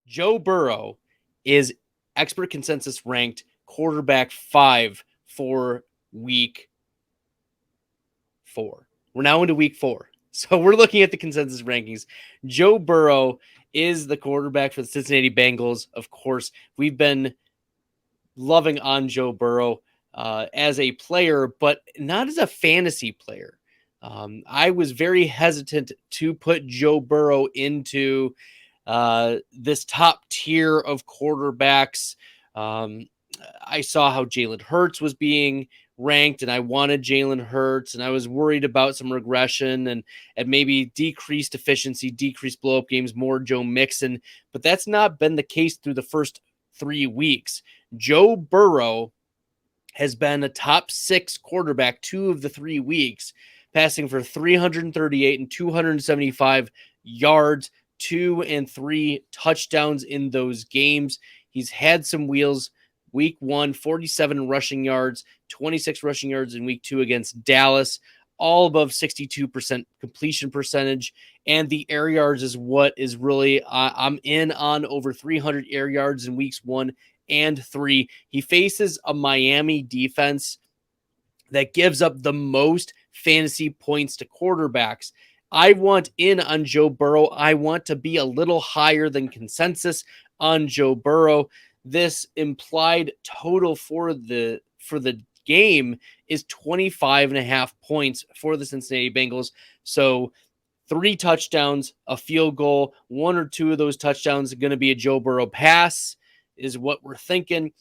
Joe Burrow is expert consensus ranked quarterback 5 for week 4. We're now into week 4. So we're looking at the consensus rankings. Joe Burrow is the quarterback for the Cincinnati Bengals. Of course, we've been loving on Joe Burrow as a player, but not as a fantasy player. I was very hesitant to put Joe Burrow into this top tier of quarterbacks. Um, I saw how Jalen Hurts was being ranked, and I wanted Jalen Hurts, and I was worried about some regression and maybe decreased efficiency, decreased blow up games, more Joe Mixon. But that's not been the case through the first 3 weeks. Joe Burrow has been a top 6 quarterback 2 of the 3 weeks, passing for 338 and 275 yards, 2 and 3 touchdowns in those games. He's had some wheels. Week 1, 47 rushing yards, 26 rushing yards in week 2 against Dallas, all above 62% completion percentage. And the air yards is what is really, I'm in on over 300 air yards in weeks 1 and 3. He faces a Miami defense that gives up the most fantasy points to quarterbacks. I want in on Joe Burrow. I want to be a little higher than consensus on Joe Burrow. This implied total for the game is 25.5 points for the Cincinnati Bengals. So 3 touchdowns, a field goal, 1 or 2 of those touchdowns are going to be a Joe Burrow pass is what we're thinking.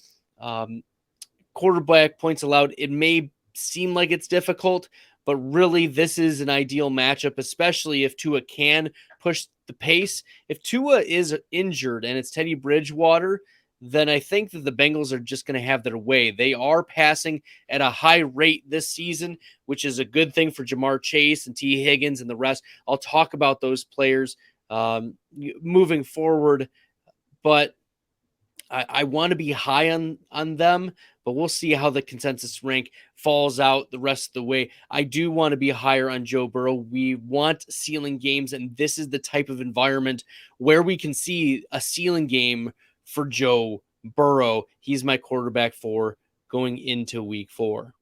Quarterback points allowed. It may seem like it's difficult, but really this is an ideal matchup, especially if Tua can push the pace. If Tua is injured and it's Teddy Bridgewater, then I think that the Bengals are just going to have their way. They are passing at a high rate this season, which is a good thing for Jamar Chase and T. Higgins and the rest. I'll talk about those players moving forward, but I want to be high on them, but we'll see how the consensus rank falls out the rest of the way. I do want to be higher on Joe Burrow. We want ceiling games, and this is the type of environment where we can see a ceiling game for Joe Burrow. He's my quarterback 4 going into week 4.